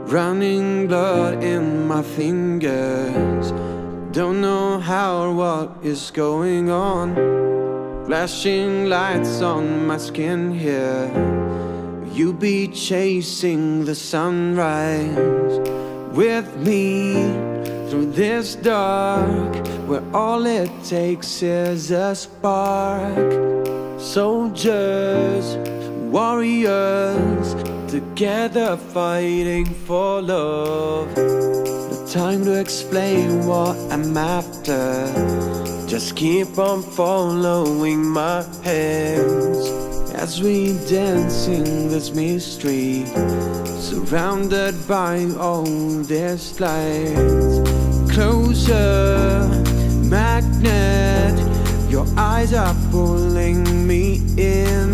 running blood in my fingers. Don't know how or what is going on. Flashing lights on my skin here. You be chasing the sunrise with me through this dark, where all it takes is a spark. Soldiers, warriors, together fighting for love. No time to explain what I'm after. Just keep on following my hands as we dance in this mystery, surrounded by all these lights. Closer, magnet, your eyes are pulling me in.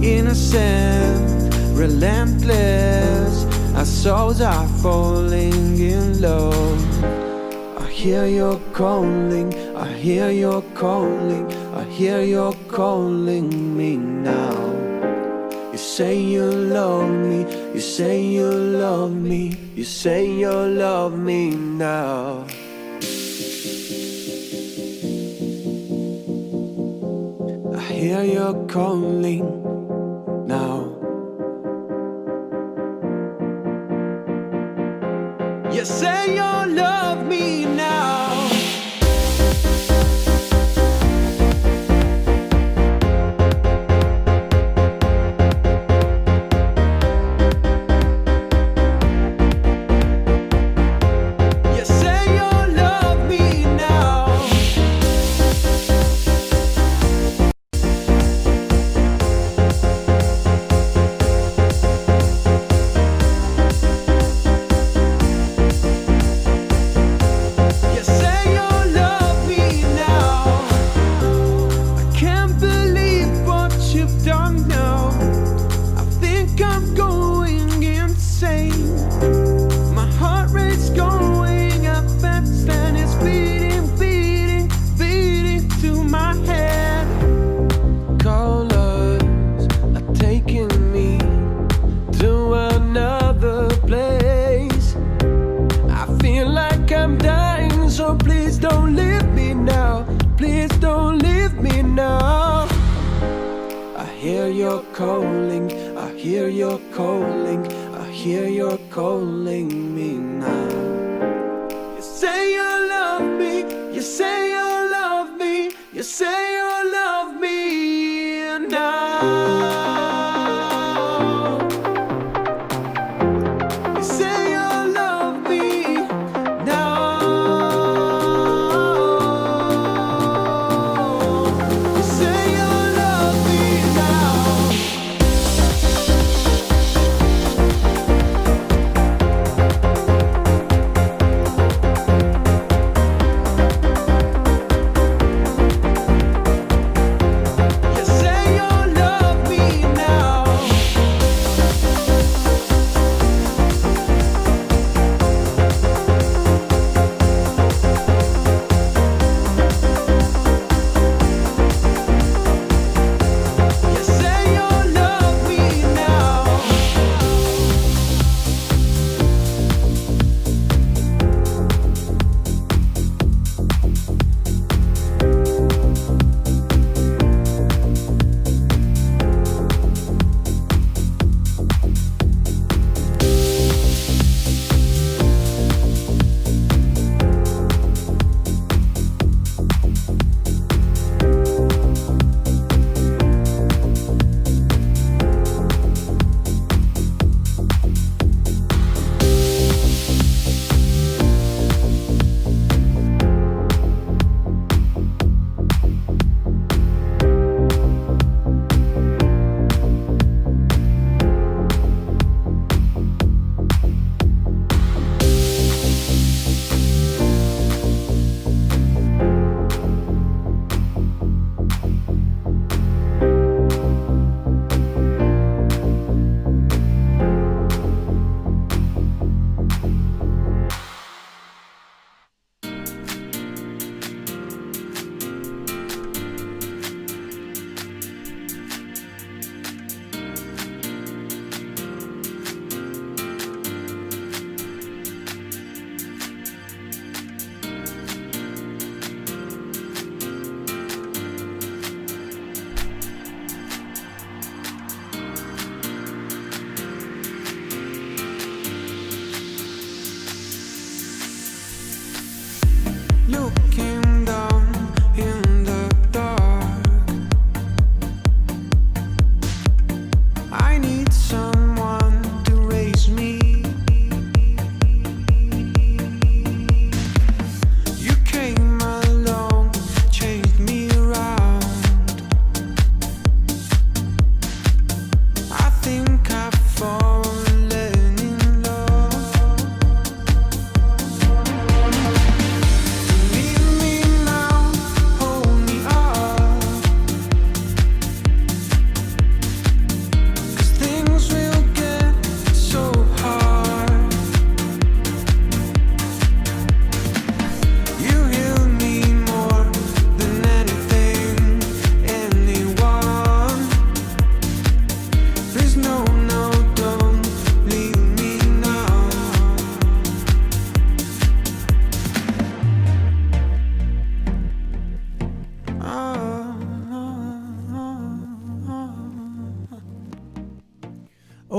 Innocent, relentless, our souls are falling in love. I hear you're calling, I hear you're calling, I hear you're calling me now. You say you love me, you say you love me, you say you love me now. I hear you're calling now. You say you love me now. Calling, I hear you're calling, I hear you're calling me now. You say you love me, you say you love me, you say you love me now. You say you love me now. You say you love me now.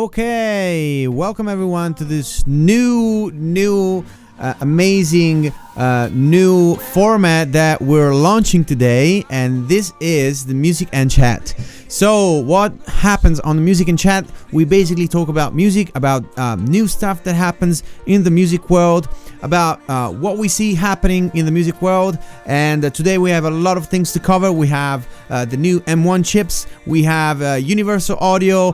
Okay, welcome everyone to this new amazing new format that we're launching today, and this is the Music and Chat. So what happens on the Music and Chat? We basically talk about music, about new stuff that happens in the music world, about what we see happening in the music world. And today we have a lot of things to cover. We have the new M1 chips, we have Universal Audio,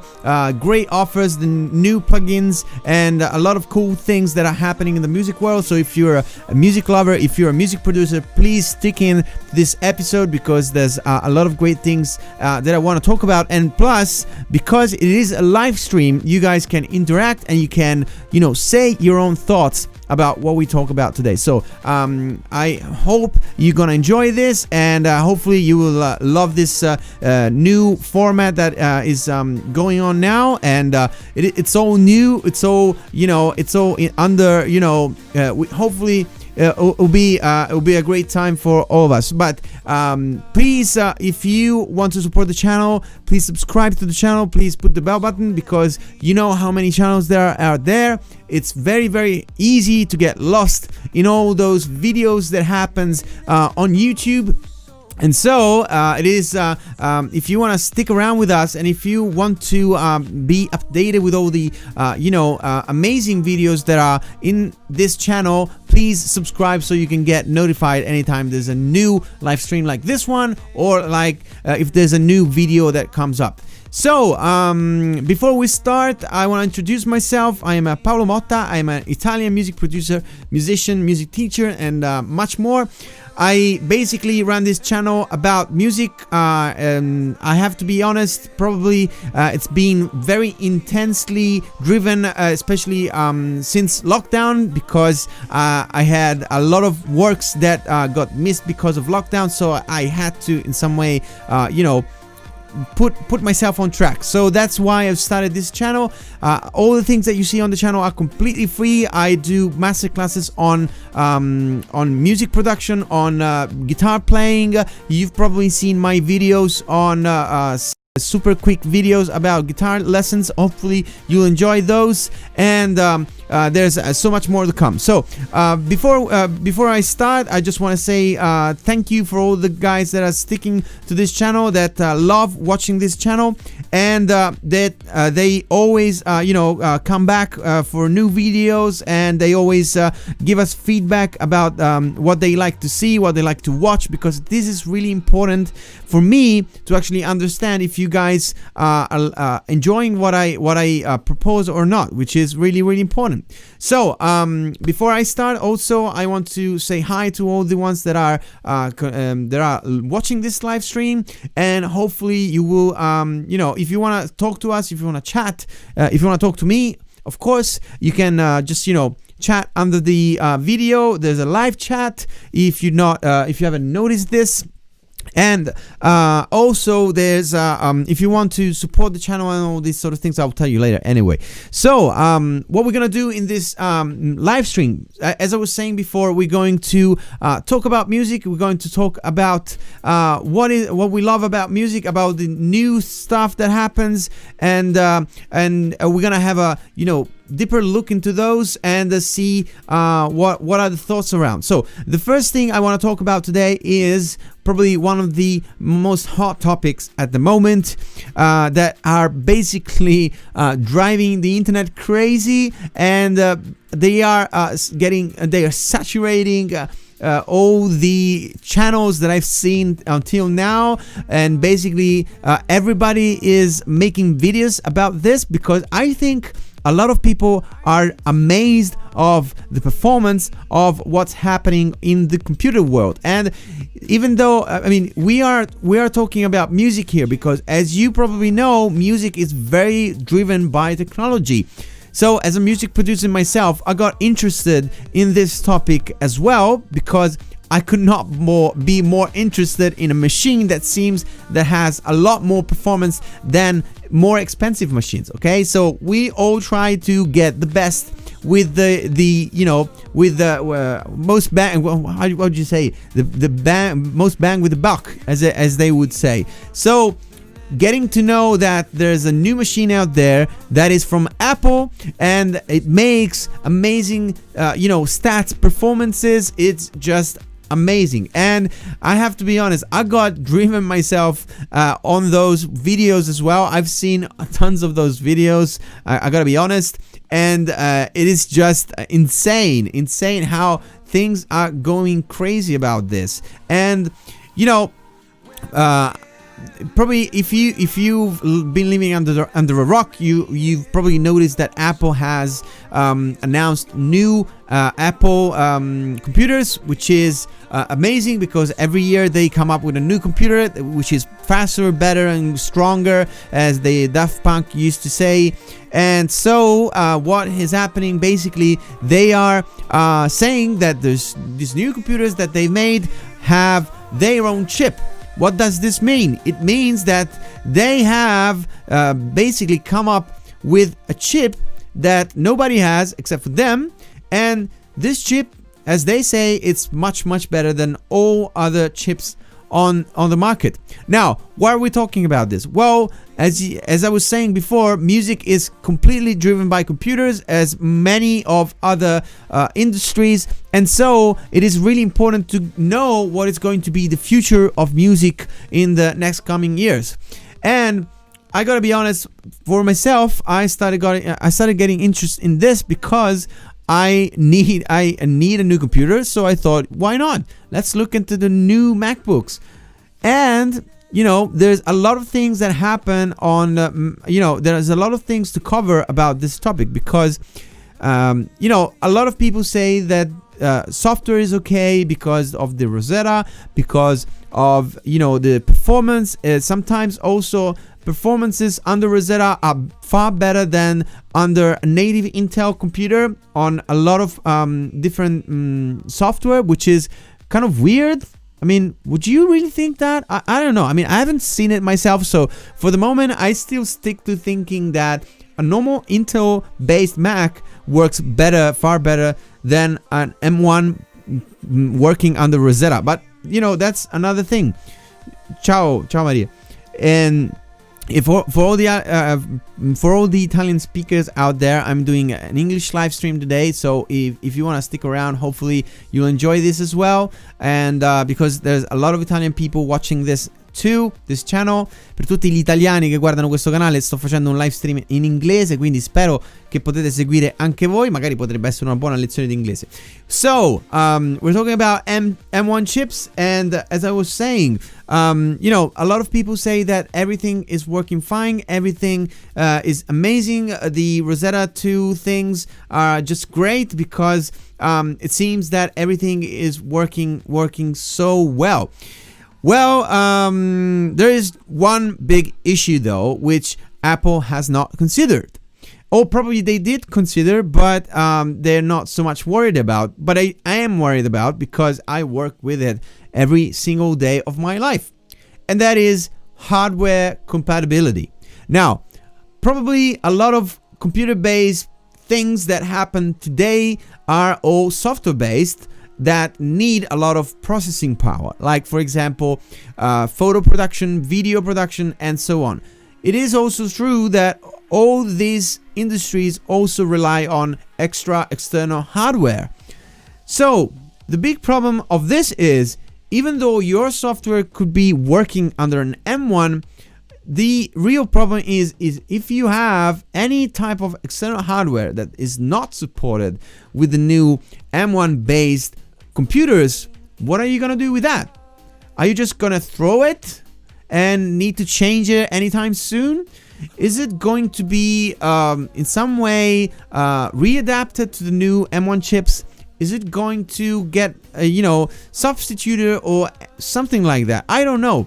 great offers, the new plugins, and a lot of cool things that are happening in the music world. So if you're a music lover, if you're a music producer, please stick in to this episode, because there's a lot of great things that I want to talk about. And plus, because it is a live stream, you guys can interact and you can, say your own thoughts about what we talk about today. So I hope you're gonna enjoy this, and hopefully you will love this new format that is going on now. And it's all new, it's all it's all under hopefully it'll be a great time for all of us. But please, if you want to support the channel, please subscribe to the channel. Please put the bell button, because you know how many channels there are out there. It's very, very easy to get lost in all those videos that happens on YouTube. And so it is, if you want to stick around with us, and if you want to be updated with all the amazing videos that are in this channel, please subscribe so you can get notified anytime there's a new live stream like this one, or like if there's a new video that comes up. So, before we start, I want to introduce myself. I am Paolo Motta. I am an Italian music producer, musician, music teacher, and much more. I basically run this channel about music. I have to be honest, probably it's been very intensely driven, especially since lockdown, because I had a lot of works that got missed because of lockdown. So I had to, in some way, put myself on track. So that's why I've started this channel. All the things that you see on the channel are completely free. I do masterclasses on music production, on guitar playing. You've probably seen my videos on super quick videos about guitar lessons. Hopefully you'll enjoy those, and there's so much more to come. So before I start, I just want to say thank you for all the guys that are sticking to this channel, that love watching this channel, and that they always come back for new videos, and they always give us feedback about what they like to see, what they like to watch, because this is really important for me to actually understand if you guys are enjoying what I propose or not, which is really, really important. So before I start, also I want to say hi to all the ones that are watching this live stream, and hopefully you will if you want to talk to us, if you want to chat, if you want to talk to me, of course you can just chat under the video. There's a live chat if you haven't noticed this. And also there's if you want to support the channel and all these sort of things, I'll tell you later anyway. So what we're gonna do in this live stream, as I was saying before, we're going to talk about music. We're going to talk about what we love about music, about the new stuff that happens, and we're gonna have a deeper look into those, and see what are the thoughts around. So the first thing I want to talk about today is probably one of the most hot topics at the moment, that are basically driving the internet crazy, and they are saturating all the channels that I've seen until now. And basically everybody is making videos about this, because I think a lot of people are amazed of the performance of what's happening in the computer world. And even though we are talking about music here, because as you probably know, music is very driven by technology. So as a music producer myself, I got interested in this topic as well, because I could not be more interested in a machine that has a lot more performance than more expensive machines. Okay, so we all try to get the best with with the most bang. What would you say? The most bang with the buck, as they would say. So getting to know that there's a new machine out there that is from Apple and it makes amazing, stats, performances. It's just amazing. And I have to be honest, I got driven myself on those videos as well. I've seen tons of those videos. I gotta be honest. And it is just insane how things are going crazy about this. And probably if you've been living under a rock, you've probably noticed that Apple has announced new Apple computers, which is amazing because every year they come up with a new computer which is faster, better, and stronger, as the Daft Punk used to say. And so what is happening, basically they are saying that there's these new computers that they made have their own chip. What does this mean? It means that they have basically come up with a chip that nobody has except for them, and this chip, as they say, it's much better than all other chips on the market. Now, why are we talking about this? Well, as I was saying before, music is completely driven by computers, as many of other industries, and so it is really important to know what is going to be the future of music in the next coming years. And I gotta be honest, for myself, I started getting interest in this because I need a new computer. So I thought, why not? Let's look into the new MacBooks. And there's a lot of things that happen on there's a lot of things to cover about this topic, because a lot of people say that software is okay because of the Rosetta, because of the performance. Sometimes also performances under Rosetta are far better than under a native Intel computer on a lot of different software, which is kind of weird. I mean, would you really think that? I don't know. I mean, I haven't seen it myself, so for the moment, I still stick to thinking that a normal Intel-based Mac works better, far better than an M1 working under Rosetta. But that's another thing. Ciao Maria. And for all the Italian speakers out there, I'm doing an English live stream today, so if you want to stick around, hopefully you'll enjoy this as well. And because there's a lot of Italian people watching this channel. Per tutti gli italiani che guardano questo canale, sto facendo un live stream in inglese, quindi spero che potete seguire anche voi. Magari potrebbe essere una buona lezione di inglese. So we're talking about M1 chips, and as I was saying, a lot of people say that everything is working fine, everything is amazing. The Rosetta 2 things are just great because it seems that everything is working so well. Well, there is one big issue though, which Apple has not considered. Or probably they did consider, but they're not so much worried about. But I am worried about, because I work with it every single day of my life. And that is hardware compatibility. Now, probably a lot of computer-based things that happen today are all software-based, that need a lot of processing power, like for example photo production, video production, and so on. It is also true that all these industries also rely on extra external hardware. So the big problem of this is, even though your software could be working under an M1, the real problem is if you have any type of external hardware that is not supported with the new M1 based computers, what are you gonna do with that? Are you just gonna throw it and need to change it anytime soon? Is it going to be in some way readapted to the new M1 chips? Is it going to get substituted or something like that? I don't know.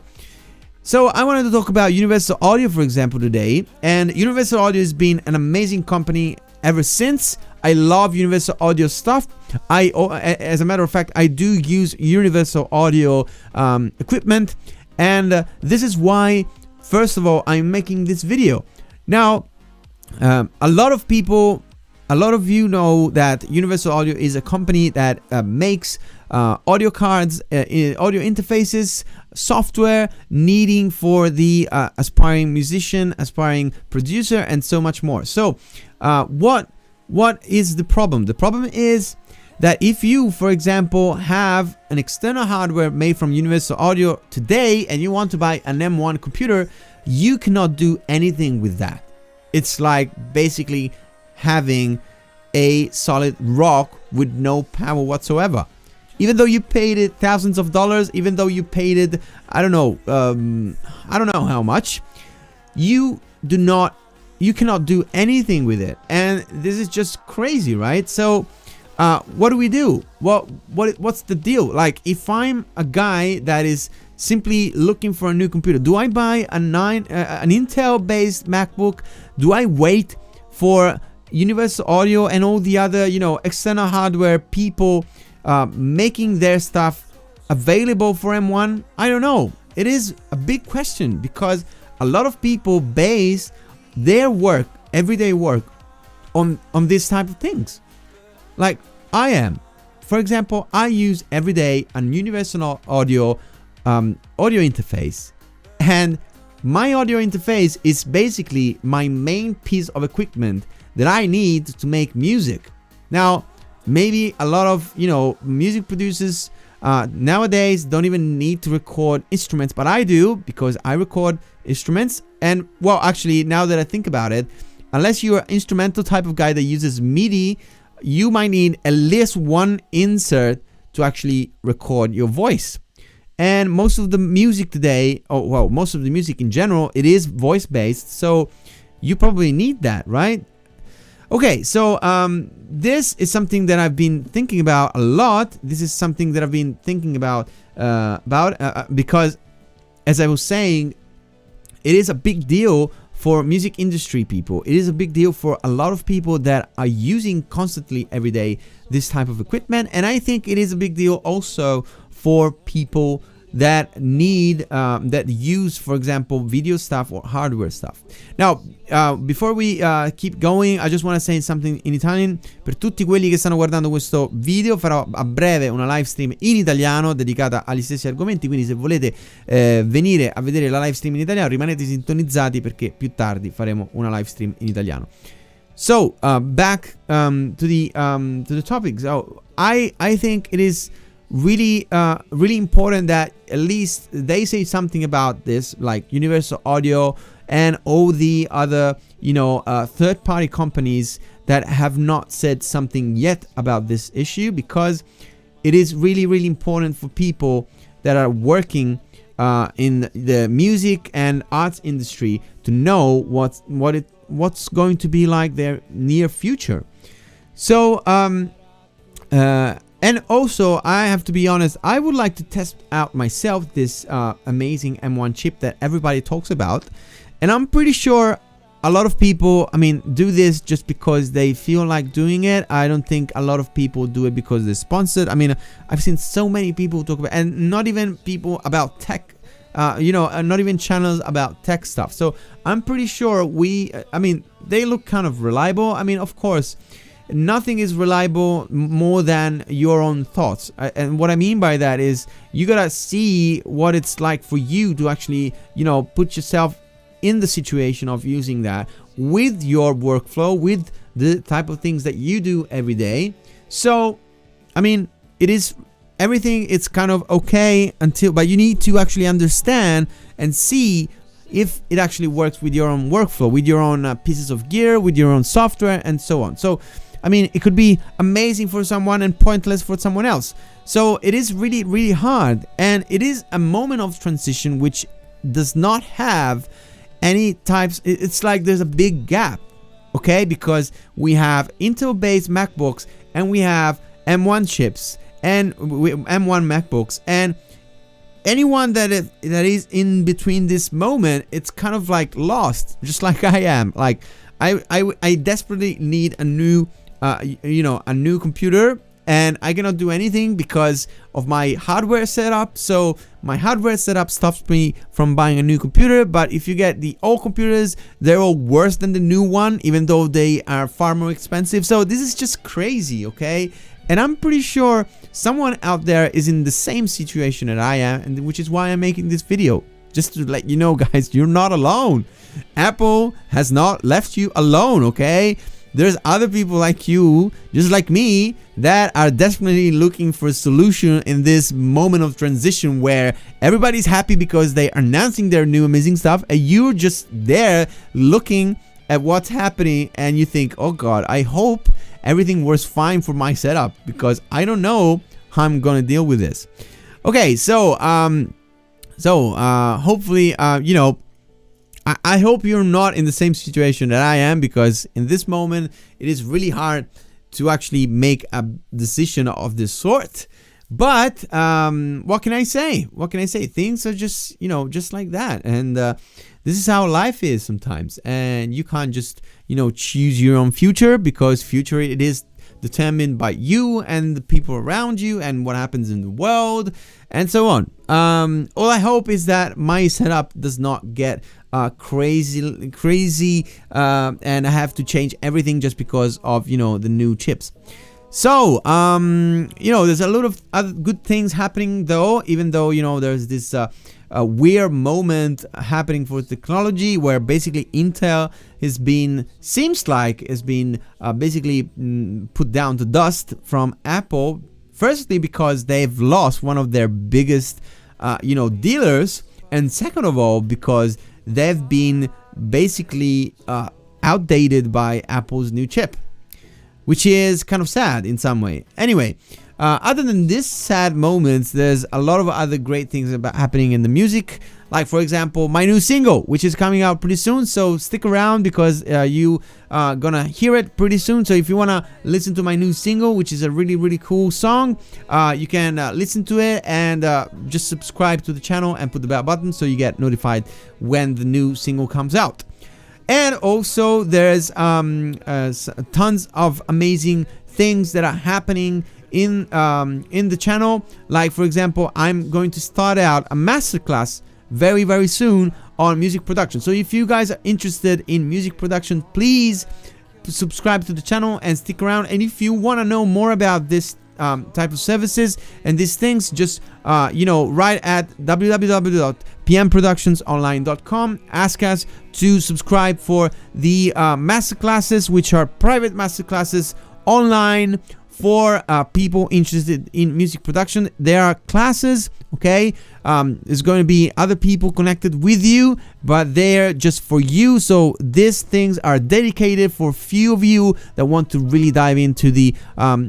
So I wanted to talk about Universal Audio, for example, today. And Universal Audio has been an amazing company ever since. I love Universal Audio stuff. As a matter of fact, I do use Universal Audio equipment, and this is why, first of all, I'm making this video. Now, a lot of people a lot of you know that Universal Audio is a company that makes audio cards, audio interfaces, software needing for the aspiring musician, aspiring producer, and so much more. So what is the problem? The problem is that if you, for example, have an external hardware made from Universal Audio today and you want to buy an M1 computer, you cannot do anything with that. It's like basically having a solid rock with no power whatsoever. Even though you paid it thousands of dollars, even though you paid it, I don't know how much, you cannot do anything with it. And this is just crazy, right? So what do we do? What's the deal? Like, if I'm a guy that is simply looking for a new computer, do I buy an Intel-based MacBook? Do I wait for Universal Audio and all the other, external hardware people making their stuff available for M1? I don't know. It is a big question because a lot of people base their work, everyday work, on this type of things. Like I am. For example, I use every day a Universal Audio audio interface, and my audio interface is basically my main piece of equipment that I need to make music. Now, maybe a lot of music producers nowadays don't even need to record instruments, but I do, because I record instruments. And well, actually, now that I think about it, unless you're an instrumental type of guy that uses MIDI, you might need at least one insert to actually record your voice. And most of the music today, most of the music in general, it is voice based, so you probably need that, right? Okay, so this is something that I've been thinking about a lot. This is something that I've been thinking about because, as I was saying, it is a big deal for music industry people. It is a big deal for a lot of people that are using constantly every day this type of equipment. And I think it is a big deal also for people that need, that use, for example, video stuff or hardware stuff. Now, before we keep going, I just want to say something in Italian. Per tutti quelli che stanno guardando questo video, farò a breve una live stream in italiano dedicata agli stessi argomenti, quindi se volete venire a vedere la live stream in italiano, rimanete sintonizzati perché più tardi faremo una live stream in italiano. So, back to the topic. So, I think it is really important that at least they say something about this, like Universal Audio and all the other third-party companies that have not said something yet about this issue, because it is really important for people that are working in the music and arts industry to know what's going to be like their near future. So and also, I have to be honest, I would like to test out myself this amazing M1 chip that everybody talks about. And I'm pretty sure a lot of people, do this just because they feel like doing it. I don't think a lot of people do it because they're sponsored. I've seen so many people talk about, and not even people about tech, not even channels about tech stuff. So I'm pretty sure they look kind of reliable. Of course, nothing is reliable more than your own thoughts. And what I mean by that is you gotta see what it's like for you to actually, put yourself in the situation of using that with your workflow, with the type of things that you do every day. So, it is everything. It's kind of okay but you need to actually understand and see if it actually works with your own workflow, with your own pieces of gear, with your own software, and so on. So, it could be amazing for someone and pointless for someone else. So it is really hard, and it is a moment of transition which does not have any types. It's like there's a big gap, okay? Because we have Intel-based MacBooks and we have M1 chips and M1 MacBooks, and anyone that is in between this moment, it's kind of like lost, just like I am. Like I desperately need a new a new computer, and I cannot do anything because of my hardware setup. So my hardware setup stops me from buying a new computer. But if you get the old computers, they're all worse than the new one, even though they are far more expensive. So this is just crazy, okay? And I'm pretty sure someone out there is in the same situation that I am, and which is why I'm making this video. Just to let you know, guys, you're not alone. Apple has not left you alone, okay? There's other people like you, just like me, that are desperately looking for a solution in this moment of transition where everybody's happy because they are announcing their new amazing stuff, and you're just there looking at what's happening, and you think, oh God, I hope everything works fine for my setup because I don't know how I'm gonna deal with this. Okay, so hopefully, you know, I hope you're not in the same situation that I am, because in this moment it is really hard to actually make a decision of this sort. But what can I say? What can I say? Things are just, you know, just like that. And this is how life is sometimes. And you can't just, you know, choose your own future, because future, it is determined by you and the people around you and what happens in the world and so on. All I hope is that my setup does not get crazy and I have to change everything just because of, you know, the new chips. So you know, there's a lot of other good things happening though, even though, you know, there's this weird moment happening for technology where basically Intel seems like has been basically put down to dust from Apple. Firstly, because they've lost one of their biggest you know, dealers, and second of all, because they've been basically outdated by Apple's new chip, which is kind of sad in some way. Anyway, other than this sad moments, there's a lot of other great things about happening in the music. Like, for example, my new single, which is coming out pretty soon. So stick around, because you are gonna hear it pretty soon. So if you wanna listen to my new single, which is a really, really cool song, you can listen to it and just subscribe to the channel and put the bell button so you get notified when the new single comes out. And also there's tons of amazing things that are happening in the channel. Like, for example, I'm going to start out a masterclass very, very soon on music production. So if you guys are interested in music production, please subscribe to the channel and stick around. And if you want to know more about this type of services and these things, just you know, write at www.pmproductionsonline.com. Ask us to subscribe for the masterclasses, which are private masterclasses online for people interested in music production. There are classes, okay? There's going to be other people connected with you, but they're just for you. So these things are dedicated for few of you that want to really dive into the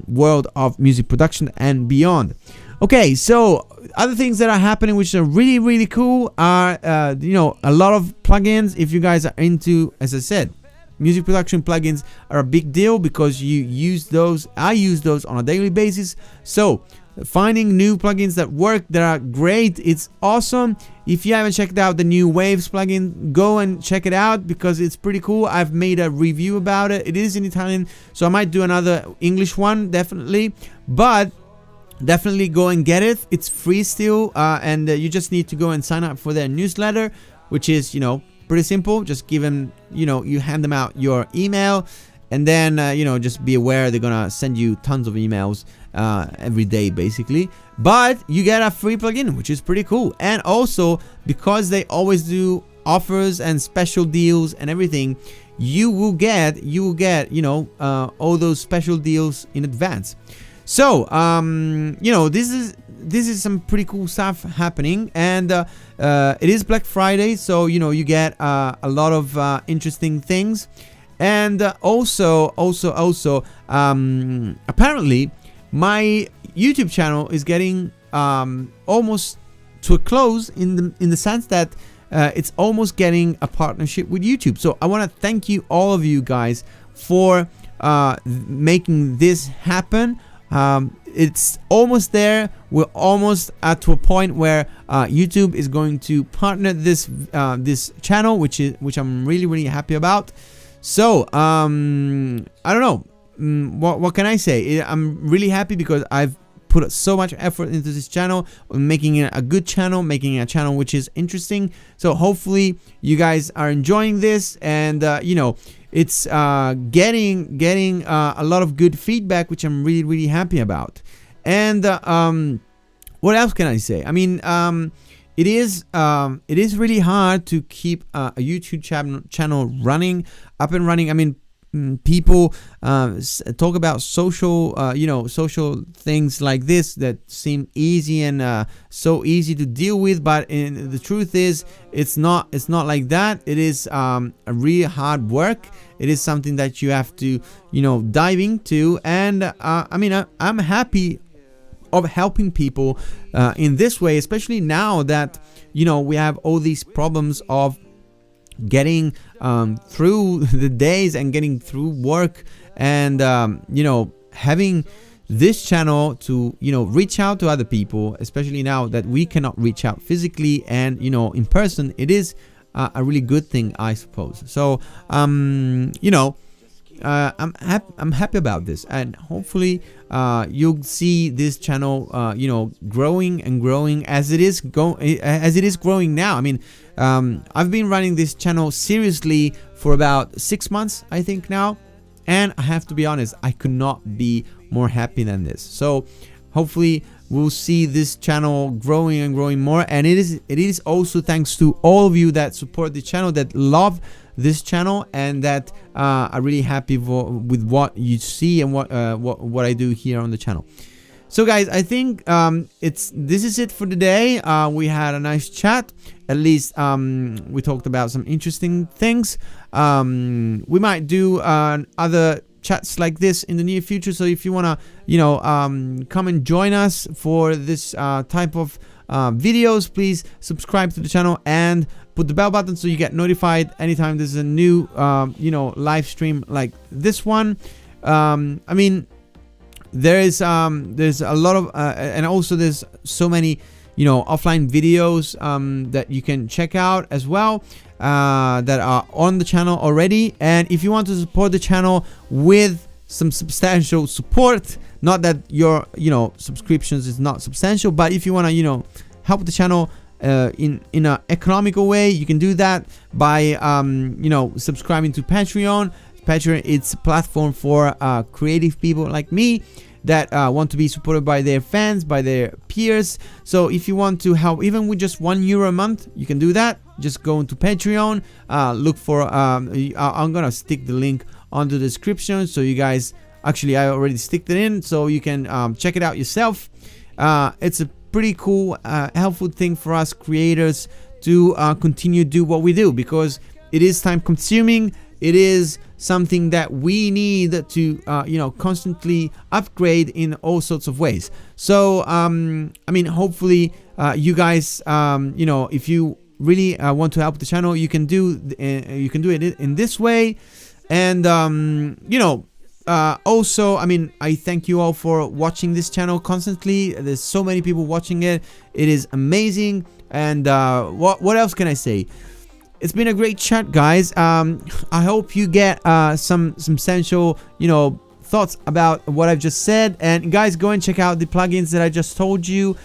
world of music production and beyond. Okay, so other things that are happening which are really, really cool are you know, a lot of plugins. If you guys are into, as I said, music production plugins are a big deal, because you use those. I use those on a daily basis. So finding new plugins that work, that are great, it's awesome. If you haven't checked out the new Waves plugin, go and check it out, because it's pretty cool. I've made a review about it. It is in Italian, so I might do another English one, definitely. But definitely go and get it. It's free still, and you just need to go and sign up for their newsletter, which is, you know, pretty simple. Just give them, you know, you hand them out your email, and then you know, just be aware they're gonna send you tons of emails every day basically. But you get a free plugin, which is pretty cool. And also, because they always do offers and special deals and everything, you will get you know, all those special deals in advance. So you know, this is some pretty cool stuff happening. And it is Black Friday, so you know, you get a lot of interesting things. And also apparently my YouTube channel is getting almost to a close, in the sense that it's almost getting a partnership with YouTube. So I want to thank you, all of you guys, for making this happen. It's almost there. We're almost to a point where YouTube is going to partner this channel, which I'm really, really happy about. So I don't know, what can I say? I'm really happy because I've put so much effort into this channel, making it a good channel, making it a channel which is interesting. So hopefully you guys are enjoying this, and it's getting a lot of good feedback, which I'm really happy about. And what else can I say? I mean, it is really hard to keep a YouTube channel up and running. I mean, people talk about social things like this that seem easy and so easy to deal with, but the truth is it's not like that. It is a really hard work. It is something that you have to dive into, and I mean, I'm happy of helping people in this way, especially now that we have all these problems of getting through the days and getting through work, and having this channel to reach out to other people, especially now that we cannot reach out physically and in person. It is a really good thing, I suppose. So I'm happy about this, and hopefully you'll see this channel growing and growing as it is growing now. I mean, I've been running this channel seriously for about 6 months, I think now, and I have to be honest, I could not be more happy than this. So hopefully we'll see this channel growing and growing more, and it is also thanks to all of you that support the channel, that love this channel, and that are really happy with what you see and what I do here on the channel. So guys, I think this is it for today. We had a nice chat. At least we talked about some interesting things. We might do other chats like this in the near future. So if you wanna come and join us for this type of videos, please subscribe to the channel and put the bell button so you get notified anytime there's a new live stream like this one. I mean, there's a lot of and also there's so many offline videos that you can check out as well, that are on the channel already. And if you want to support the channel with some substantial support, not that your subscriptions is not substantial, but if you want to help the channel in an economical way, you can do that by subscribing to Patreon. Patreon, it's a platform for creative people like me that want to be supported by their fans, by their peers. So if you want to help even with just €1 a month, you can do that. Just go into Patreon, look for I'm gonna stick the link on the description, so you guys, actually I already sticked it in, so you can check it out yourself. It's a pretty cool helpful thing for us creators to continue to do what we do, because it is time consuming. It is something that we need to constantly upgrade in all sorts of ways. So I mean, hopefully you guys if you really want to help the channel, you can do it in this way. And also, I mean, I thank you all for watching this channel constantly. There's so many people watching it. It is amazing. And what else can I say? It's been a great chat, guys. I hope you get some essential thoughts about what I've just said. And guys, go and check out the plugins that I just told you,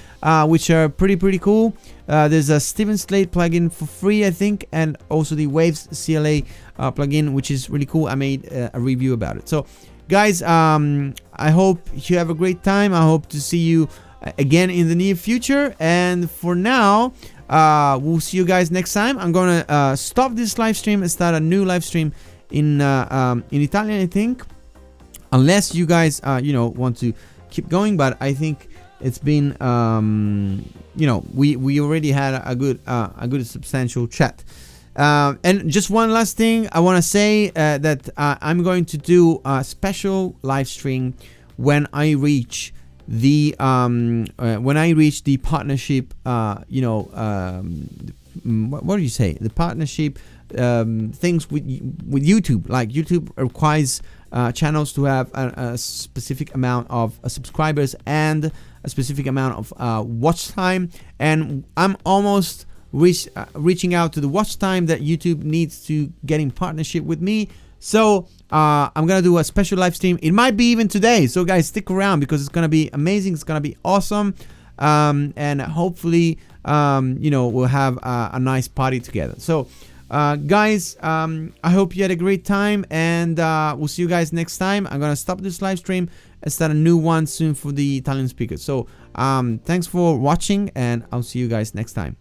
which are pretty cool. There's a Steven Slate plugin for free, I think, and also the Waves CLA plugin, which is really cool. I made a review about it. So guys, I hope you have a great time. I hope to see you again in the near future, and for now we'll see you guys next time. I'm gonna stop this live stream and start a new live stream in Italian, I think, unless you guys want to keep going. But I think it's been we already had a good substantial chat. And just one last thing I want to say, that I'm going to do a special live stream when I reach the partnership, what do you say, the partnership things with YouTube. Like YouTube requires channels to have a specific amount of subscribers and a specific amount of watch time, and I'm almost reaching out to the watch time that YouTube needs to get in partnership with me. So I'm gonna do a special live stream. It might be even today. So guys, stick around because it's gonna be amazing. It's gonna be awesome, and hopefully, we'll have a nice party together. So, guys, I hope you had a great time, and we'll see you guys next time. I'm gonna stop this live stream and start a new one soon for the Italian speakers. So, thanks for watching, and I'll see you guys next time.